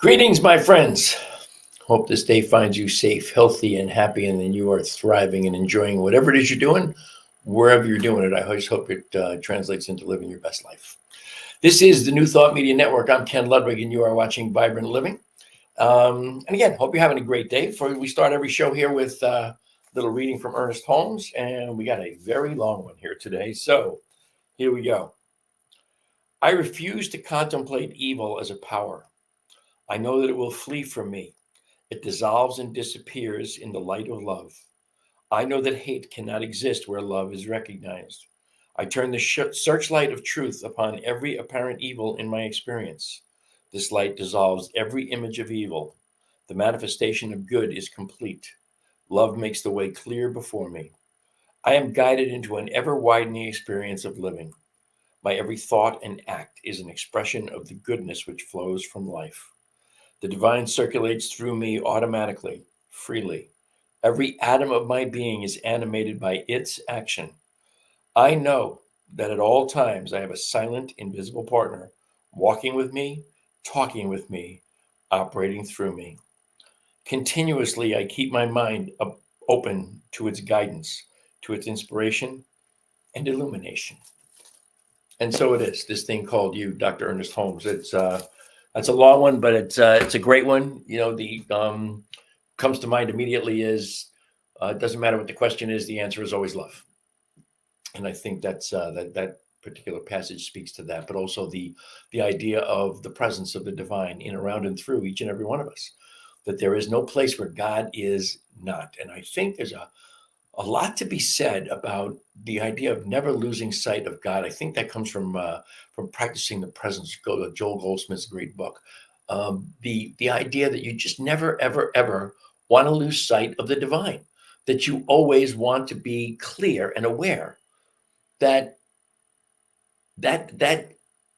Greetings, my friends. Hope this day finds you safe, healthy, and happy, and then you are thriving and enjoying whatever it is you're doing, wherever you're doing it. I just hope it translates into living your best life. This is the New Thought Media Network. I'm Ken Ludwig, and you are watching Vibrant Living. And again, hope you're having a great day. We start every show here with a little reading from Ernest Holmes, and we got a very long one here today. So here we go. I refuse to contemplate evil as a power. I know that it will flee from me. It dissolves and disappears in the light of love. I know that hate cannot exist where love is recognized. I turn the searchlight of truth upon every apparent evil in my experience. This light dissolves every image of evil. The manifestation of good is complete. Love makes the way clear before me. I am guided into an ever-widening experience of living. My every thought and act is an expression of the goodness which flows from life. The divine circulates through me automatically, freely. Every atom of my being is animated by its action. I know that at all times I have a silent, invisible partner walking with me, talking with me, operating through me. Continuously, I keep my mind open to its guidance, to its inspiration and illumination. And so it is, this thing called you, Dr. Ernest Holmes. That's a long one, but it's a great one. You know, the comes to mind immediately is it doesn't matter what the question is, the answer is always love. And I think that's that particular passage speaks to that, but also the idea of the presence of the divine in, around, and through each and every one of us. That there is no place where God is not. And I think there's a lot to be said about the idea of never losing sight of God. I think that comes from practicing the presence. Go to Joel Goldsmith's great book. The idea that you just never, ever, ever want to lose sight of the divine, that you always want to be clear and aware that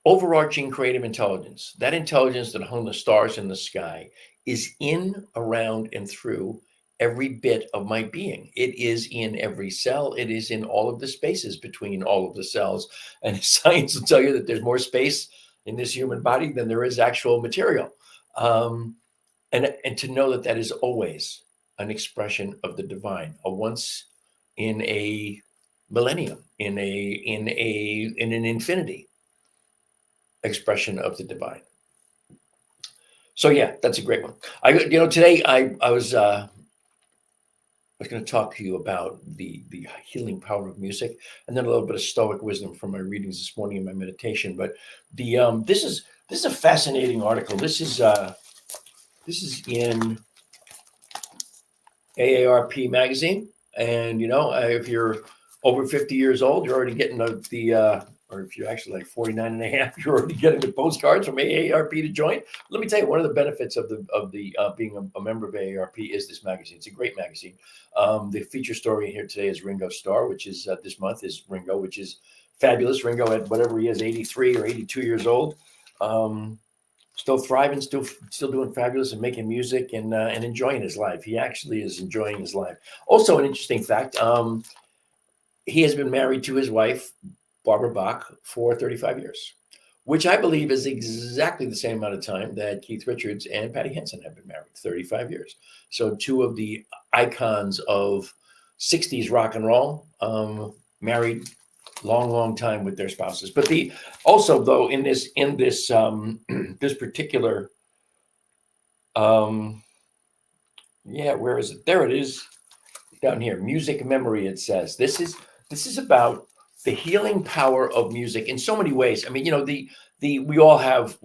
overarching creative intelligence, that intelligence that hung the stars in the sky, is in, around, and through every bit of my being. It is in every cell. It is in all of the spaces between all of the cells. And science will tell you that there's more space in this human body than there is actual material. And to know that that is always an expression of the divine, a once in a millennium, in an infinity expression of the divine. So yeah, that's a great one. Today I was going to talk to you about the healing power of music, and then a little bit of Stoic wisdom from my readings this morning in my meditation. But this is a fascinating article. This is in AARP magazine, and if you're over 50 years old, you're already getting or if you're actually like 49 and a half, you're already getting the postcards from AARP to join. Let me tell you, one of the benefits of being a member of AARP is this magazine. It's a great magazine. The feature story here today is Ringo's Star, which is this month is Ringo, which is fabulous. Ringo at whatever he is, 83 or 82 years old, still thriving, still doing fabulous and making music and enjoying his life. He actually is enjoying his life. Also, an interesting fact, he has been married to his wife, Barbara Bach, for 35 years, which I believe is exactly the same amount of time that Keith Richards and Patty Henson have been married, 35 years. So two of the icons of 60s rock and roll, married long time with their spouses. But also though in this this particular where is it? There it is, down here, music memory. It says this is about the healing power of music in so many ways. I mean, we all have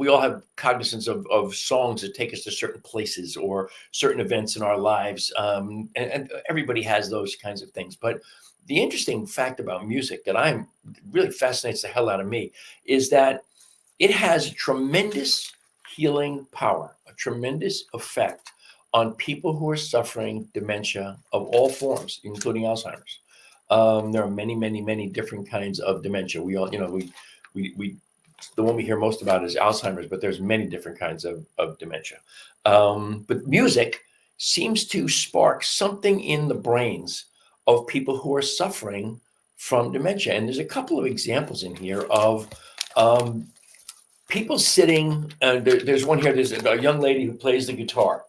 cognizance of songs that take us to certain places or certain events in our lives, and everybody has those kinds of things. But the interesting fact about music that really fascinates the hell out of me is that it has tremendous healing power, a tremendous effect on people who are suffering dementia of all forms, including Alzheimer's. There are many different kinds of dementia. We all, we the one we hear most about is Alzheimer's, but there's many different kinds of dementia. But music seems to spark something in the brains of people who are suffering from dementia. And there's a couple of examples in here of people sitting, there's one here, there's a young lady who plays the guitar,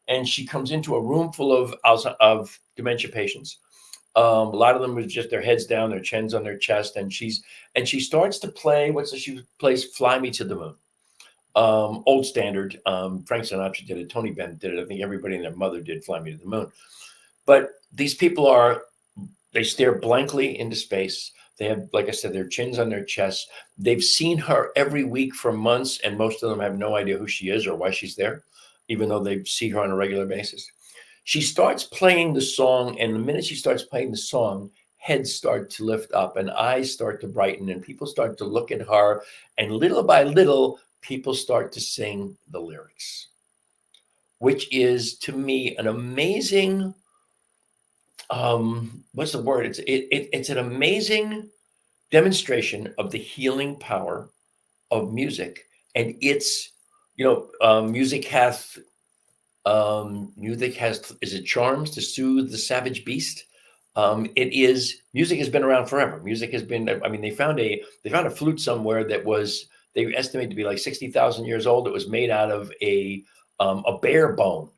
and she comes into a room full of dementia patients. A lot of them was just their heads down, their chins on their chest, and she starts to play. She plays "Fly Me to the Moon," old standard. Frank Sinatra did it. Tony Bennett did it. I think everybody and their mother did "Fly Me to the Moon." But these people they stare blankly into space. They have, like I said, their chins on their chests. They've seen her every week for months, and most of them have no idea who she is or why she's there, even though they see her on a regular basis. She starts playing the song, and the minute she starts playing the song, heads start to lift up and eyes start to brighten, and people start to look at her, and little by little, people start to sing the lyrics, which is, to me, an amazing, what's the word? It's an amazing demonstration of the healing power of music. And it's, music hath, is it charms to soothe the savage beast? Music has been around forever. Music has been, I mean, they found a flute somewhere that they estimate to be like 60,000 years old. It was made out of a bear bone.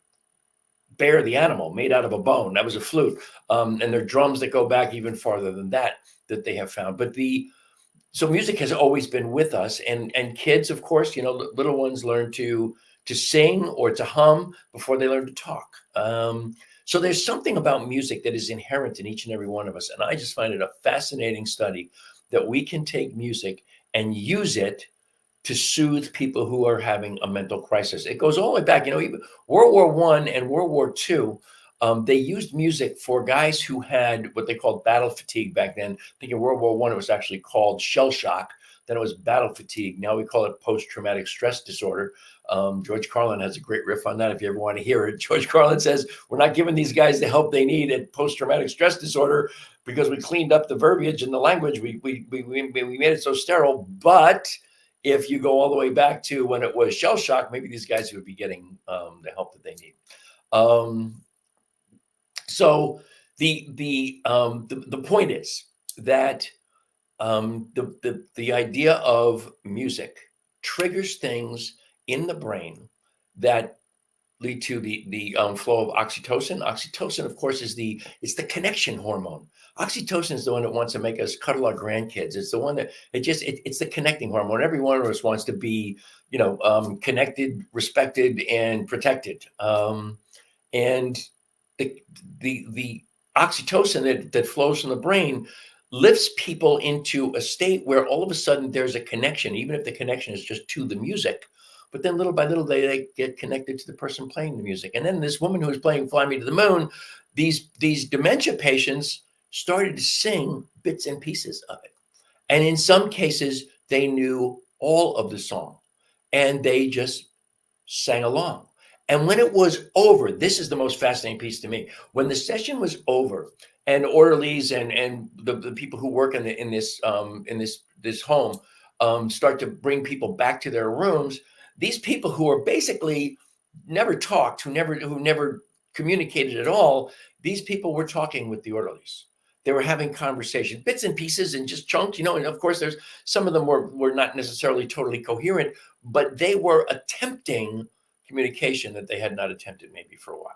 Bear, the animal, made out of a bone. That was a flute. And there are drums that go back even farther than that they have found. But so music has always been with us, and kids, of course, little ones learn to sing or to hum before they learn to talk. So there's something about music that is inherent in each and every one of us. And I just find it a fascinating study that we can take music and use it to soothe people who are having a mental crisis. It goes all the way back, even World War I and World War II. They used music for guys who had what they called battle fatigue back then. I think in World War I, it was actually called shell shock. Then it was battle fatigue. Now we call it post-traumatic stress disorder. George Carlin has a great riff on that if you ever want to hear it. George Carlin says, we're not giving these guys the help they need at post-traumatic stress disorder because we cleaned up the verbiage and the language. We made it so sterile. But if you go all the way back to when it was shell shock, maybe these guys would be getting the help that they need. So the point is that the idea of music triggers things in the brain that lead to the flow of oxytocin. Oxytocin, of course, it's the connection hormone. Oxytocin is the one that wants to make us cuddle our grandkids. It's the one that it's the connecting hormone. Every one of us wants to be, connected, respected, and protected. And the oxytocin that flows from the brain lifts people into a state where all of a sudden there's a connection, even if the connection is just to the music. But then little by little, they get connected to the person playing the music. And then this woman who was playing Fly Me to the Moon, these dementia patients started to sing bits and pieces of it. And in some cases, they knew all of the song and they just sang along. And when it was over, this is the most fascinating piece to me. When the session was over, and orderlies and the people who work in this home start to bring people back to their rooms, these people who are basically never talked, who never communicated at all, these people were talking with the orderlies. They were having conversation, bits and pieces and just chunks, and of course there's some of them were not necessarily totally coherent, but they were attempting communication that they had not attempted maybe for a while.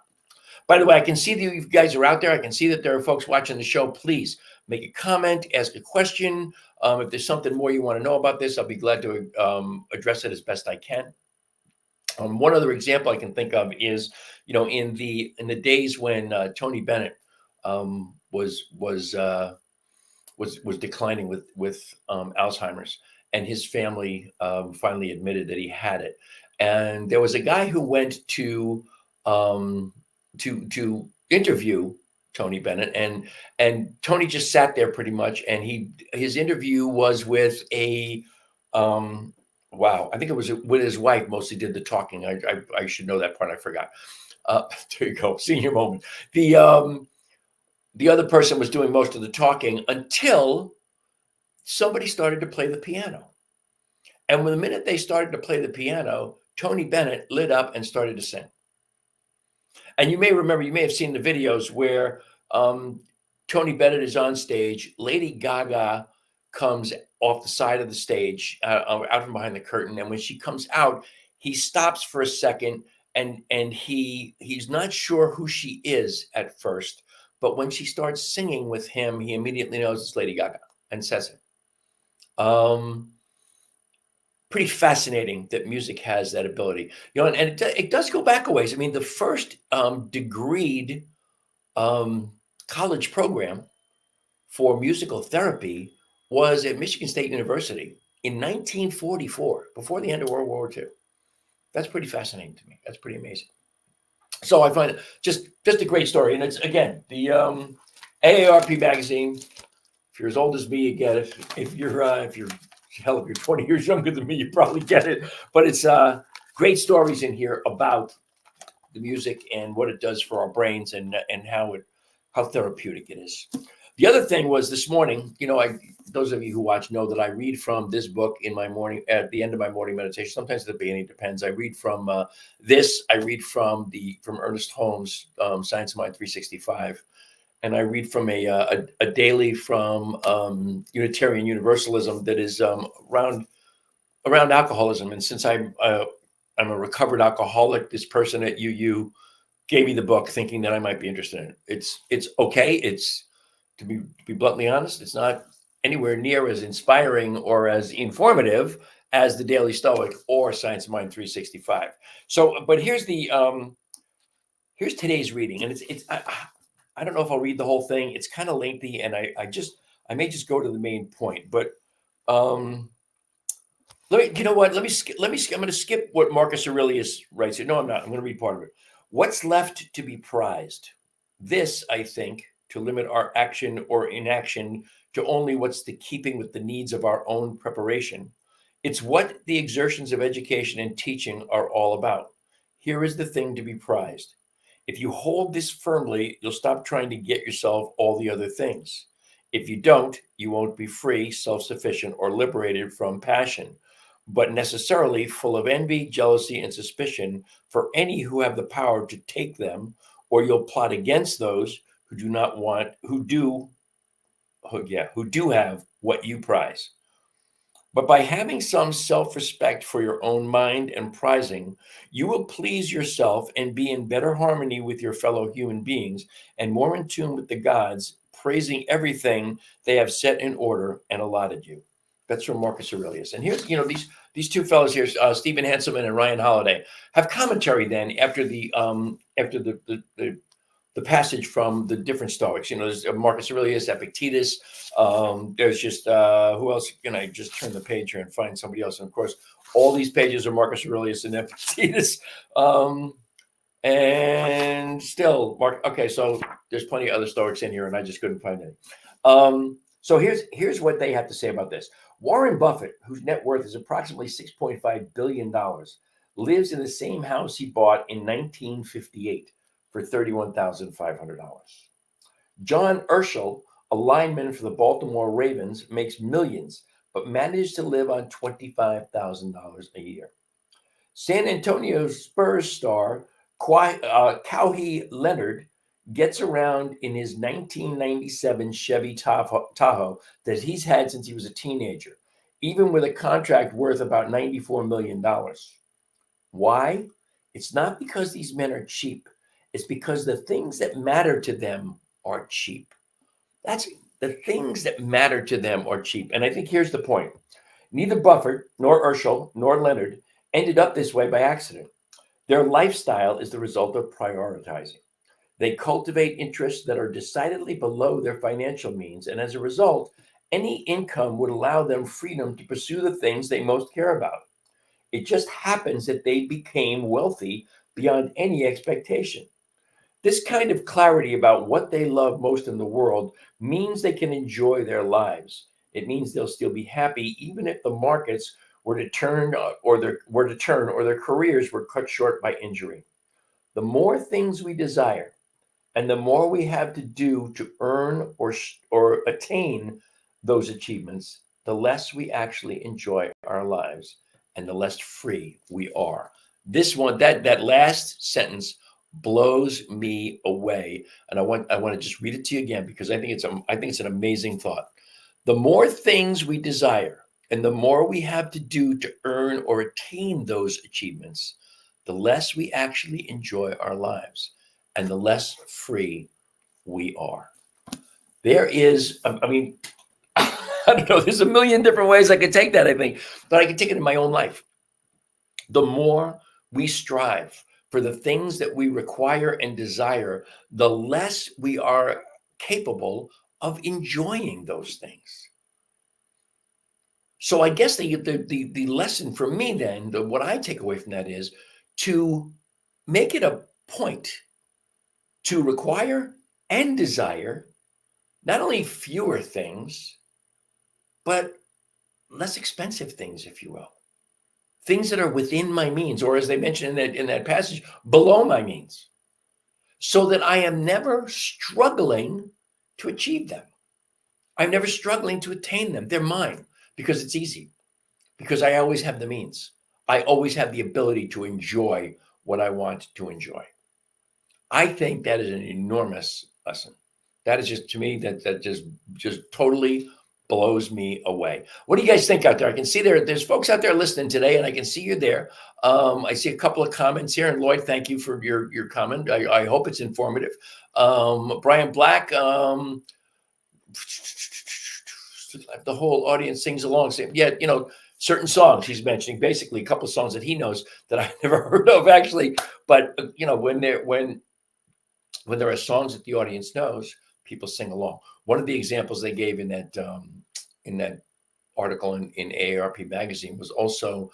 By the way, I can see that you guys are out there. I can see that there are folks watching the show. Please make a comment, ask a question. If there's something more you want to know about this, I'll be glad to address it as best I can. One other example I can think of is, in the days when Tony Bennett was declining with Alzheimer's, and his family finally admitted that he had it. And there was a guy who went to interview Tony Bennett, and Tony just sat there pretty much, and his interview was with I think it was with his wife. Mostly did the talking. I should know that part. I forgot. There you go, senior moment. The other person was doing most of the talking until somebody started to play the piano, and the minute they started to play the piano, Tony Bennett lit up and started to sing. And you may have seen the videos where Tony Bennett is on stage. Lady Gaga comes off the side of the stage, out from behind the curtain. And when she comes out, he stops for a second, and he's not sure who she is at first. But when she starts singing with him, he immediately knows it's Lady Gaga and says it. Pretty fascinating that music has that ability, and it does go back a ways. I mean, the first degreed college program for musical therapy was at Michigan State University in 1944, before the end of World War II. That's pretty fascinating to me. That's pretty amazing. So I find it just a great story. And it's, again, the AARP magazine. If you're as old as me, you get it. If you're 20 years younger than me, you probably get it. But it's great stories in here about the music and what it does for our brains, and how therapeutic it is. The other thing was this morning, those of you who watch know that I read from this book in my morning, at the end of my morning meditation. Sometimes at the beginning, depends. I read from this. I read from Ernest Holmes' Science of Mind 365. And I read from a daily from Unitarian Universalism that is around alcoholism. And since I'm a recovered alcoholic, this person at UU gave me the book thinking that I might be interested in it. It's okay. It's, to be bluntly honest, it's not anywhere near as inspiring or as informative as the Daily Stoic or Science of Mind 365. So, but here's here's today's reading, and it's I don't know if I'll read the whole thing. It's kind of lengthy, and I may just go to the main point. But let me skip. I'm going to skip what Marcus Aurelius writes here. No, I'm not. I'm going to read part of it. What's left to be prized? This, I think, to limit our action or inaction to only what's the keeping with the needs of our own preparation. It's what the exertions of education and teaching are all about. Here is the thing to be prized. If you hold this firmly, you'll stop trying to get yourself all the other things. If you don't, you won't be free, self-sufficient, or liberated from passion, but necessarily full of envy, jealousy, and suspicion for any who have the power to take them, or you'll plot against those who do not want, who do have what you prize. But by having some self-respect for your own mind and prizing, you will please yourself and be in better harmony with your fellow human beings and more in tune with the gods, praising everything they have set in order and allotted you. That's from Marcus Aurelius. And here's, these two fellows here, Stephen Hanselman and Ryan Holiday, have commentary then after the passage from the different Stoics. There's Marcus Aurelius, Epictetus. There's just, who else? Can I just turn the page here and find somebody else? And of course, all these pages are Marcus Aurelius and Epictetus. And still, okay, so there's plenty of other Stoics in here, and I just couldn't find any. So here's what they have to say about this. Warren Buffett, whose net worth is approximately $6.5 billion, lives in the same house he bought in 1958 for $31,500. John Urschel, a lineman for the Baltimore Ravens, makes millions, but managed to live on $25,000 a year. San Antonio Spurs star Kawhi Leonard gets around in his 1997 Chevy Tahoe that he's had since he was a teenager, even with a contract worth about $94 million. Why? It's not because these men are cheap. It's because the things that matter to them are cheap. That's the things that matter to them are cheap. And I think here's the point. Neither Buffett, nor Urschel, nor Leonard ended up this way by accident. Their lifestyle is the result of prioritizing. They cultivate interests that are decidedly below their financial means. And as a result, any income would allow them freedom to pursue the things they most care about. It just happens that they became wealthy beyond any expectation. This kind of clarity about what they love most in the world means they can enjoy their lives. It means they'll still be happy even if the markets were to turn or their careers were cut short by injury. The more things we desire and the more we have to do to earn or attain those achievements, the less we actually enjoy our lives and the less free we are. This one, that last sentence blows me away, and I want to just read it to you again because I think it's an amazing thought. The more things we desire and the more we have to do to earn or attain those achievements, the less we actually enjoy our lives and the less free we are. There is, I mean, I don't know, there's a million different ways I could take that, I think, but I can take it in my own life. The more we strive for the things that we require and desire, the less we are capable of enjoying those things. So I guess the lesson for me then, what I take away from that is to make it a point to require and desire not only fewer things, but less expensive things, if you will. Things that are within my means, or as they mentioned in that passage, below my means, so that I am never struggling to achieve them. I'm never struggling to attain them. They're mine because it's easy, because I always have the means. I always have the ability to enjoy what I want to enjoy. I think that is an enormous lesson. That is just, to me, that just totally blows me away. What do you guys think out there? I can see there's folks out there listening today, and I can see you there. I see a couple of comments here, and Lloyd, thank you for your comment. I hope it's informative. Brian Black, the whole audience sings along, saying, yeah, certain songs he's mentioning, basically a couple of songs that he knows that I've never heard of, actually. But when there are songs that the audience knows, people sing along. One of the examples they gave in that article in AARP magazine was also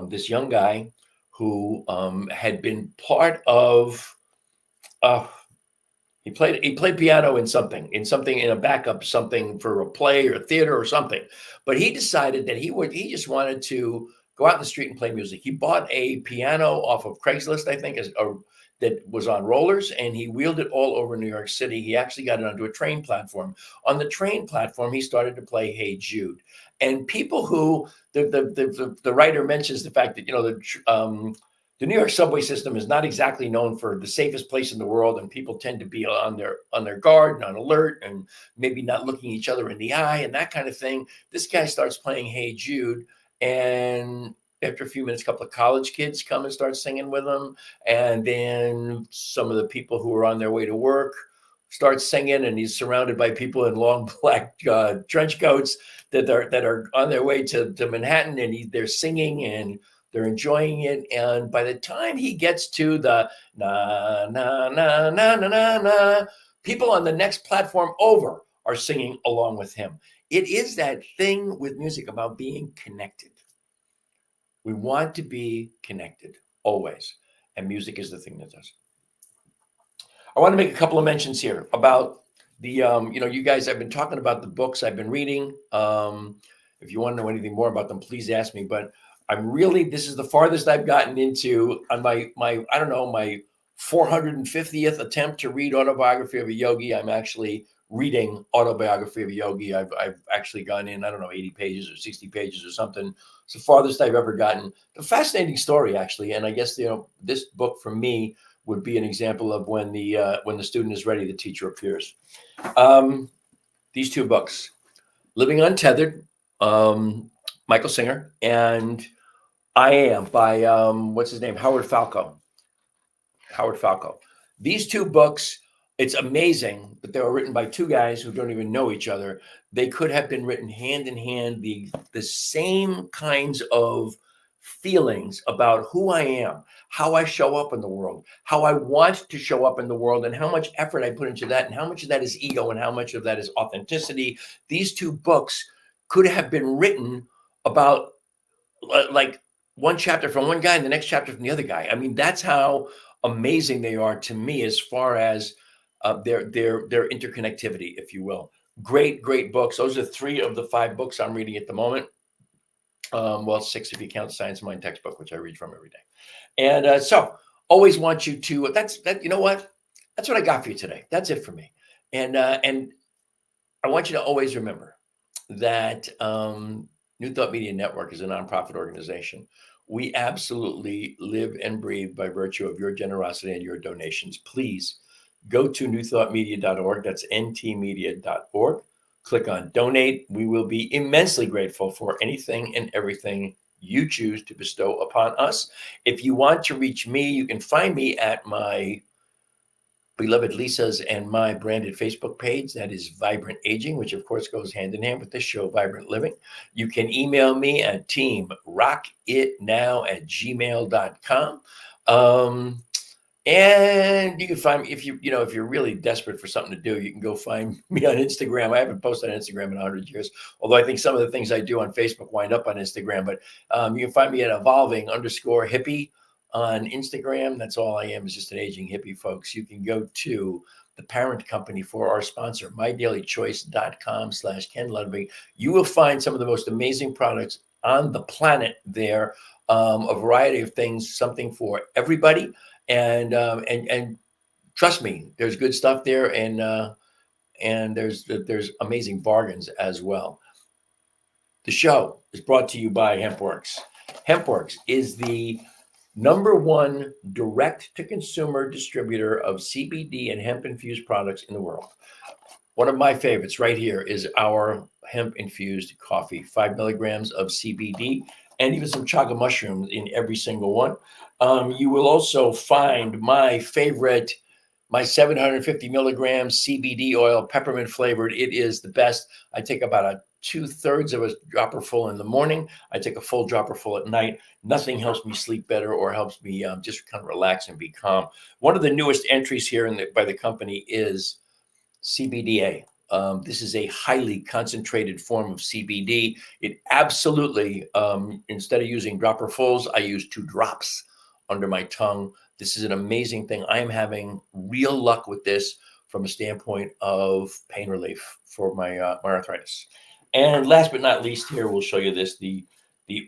this young guy who had been part of. He played piano in a backup, something for a play or a theater or something. But he decided that he just wanted to go out in the street and play music. He bought a piano off of Craigslist, I think, that was on rollers, and he wheeled it all over New York City. He actually got it onto a train platform. On the train platform, he started to play Hey Jude. And people who the writer mentions the fact that the New York subway system is not exactly known for the safest place in the world, and people tend to be on their guard and on alert, and maybe not looking each other in the eye and that kind of thing. This guy starts playing Hey Jude, and after a few minutes, a couple of college kids come and start singing with him, and then some of the people who are on their way to work start singing, and he's surrounded by people in long black trench coats that are on their way to Manhattan, and they're singing and they're enjoying it. And by the time he gets to the na na na na na na na, people on the next platform over are singing along with him. It is that thing with music about being connected. We want to be connected always, and music is the thing that does. I want to make a couple of mentions here about the, you guys, I've been talking about the books I've been reading. If you want to know anything more about them, please ask me. But this is the farthest I've gotten into on my 450th attempt to read Autobiography of a Yogi. I'm actually reading Autobiography of a Yogi. I've actually gone in, 80 pages or 60 pages or something. It's the farthest I've ever gotten. A fascinating story, actually. And I guess, this book for me would be an example of when the student is ready, the teacher appears. These two books, Living Untethered, Michael Singer, and I Am by, what's his name? Howard Falco. These two books, it's amazing, but they were written by two guys who don't even know each other. They could have been written hand in hand, the same kinds of feelings about who I am, how I show up in the world, how I want to show up in the world, and how much effort I put into that, and how much of that is ego, and how much of that is authenticity. These two books could have been written about like one chapter from one guy and the next chapter from the other guy. I mean, that's how amazing they are to me as far as their interconnectivity, if you will. Great books. Those are 3 of the 5 books I'm reading at the moment. Well, 6 if you count Science Mind textbook, which I read from every day. And so always want you to, you know what? That's what I got for you today. That's it for me. And I want you to always remember that New Thought Media Network is a nonprofit organization. We absolutely live and breathe by virtue of your generosity and your donations. Please go to newthoughtmedia.org. That's ntmedia.org. click on donate. We will be immensely grateful for anything and everything you choose to bestow upon us. If you want to reach me, you can find me at my beloved Lisa's and my branded Facebook page. That is Vibrant Aging, which of course goes hand in hand with this show, Vibrant Living. You can email me at teamrockitnow@gmail.com. And you can find me if you're really desperate for something to do, you can go find me on Instagram. I haven't posted on Instagram in 100 years, although I think some of the things I do on Facebook wind up on Instagram. But you can find me at evolving_hippie on Instagram. That's all I am, is just an aging hippie, folks. You can go to the parent company for our sponsor, mydailychoice.com/Ken Ludwig. You will find some of the most amazing products on the planet there, a variety of things, something for everybody. And trust me, there's good stuff there, and there's amazing bargains as well. The show is brought to you by HempWorks. HempWorks is the #1 direct-to-consumer distributor of CBD and hemp-infused products in the world. One of my favorites right here is our hemp-infused coffee, 5 milligrams of CBD, and even some chaga mushrooms in every single one. You will also find my favorite, my 750 milligrams CBD oil, peppermint flavored. It is the best. I take about 2/3 of a dropper full in the morning. I take a full dropper full at night. Nothing helps me sleep better or helps me just kind of relax and be calm. One of the newest entries here by the company is CBDA. This is a highly concentrated form of CBD. It absolutely, instead of using dropper fulls, I use 2 drops under my tongue. This is an amazing thing. I am having real luck with this from a standpoint of pain relief for my arthritis. And last but not least, here we'll show you this, the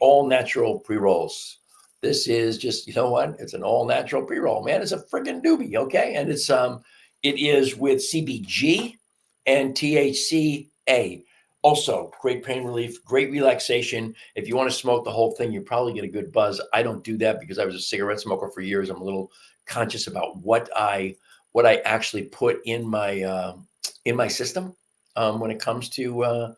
all natural pre-rolls. This is just, you know what? It's an all natural pre-roll, man. It's a friggin' doobie, okay? And it is with CBG and THCA. Also, great pain relief, great relaxation. If you want to smoke the whole thing, you probably get a good buzz. I don't do that because I was a cigarette smoker for years. I'm a little conscious about what I actually put in my system when it comes to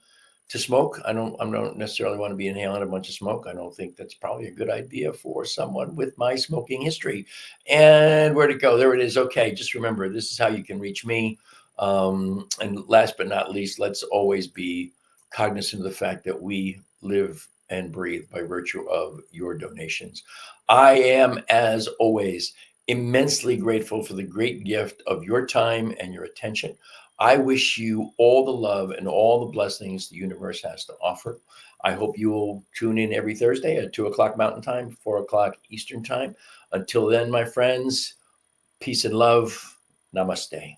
smoke. I don't necessarily want to be inhaling a bunch of smoke. I don't think that's probably a good idea for someone with my smoking history. And where'd it go? There it is. Okay, just remember, this is how you can reach me. And last but not least, let's always be cognizant of the fact that we live and breathe by virtue of your donations. I am, as always, immensely grateful for the great gift of your time and your attention. I wish you all the love and all the blessings the universe has to offer. I hope you will tune in every Thursday at 2:00 Mountain Time, 4:00 Eastern Time. Until then, my friends, peace and love. Namaste.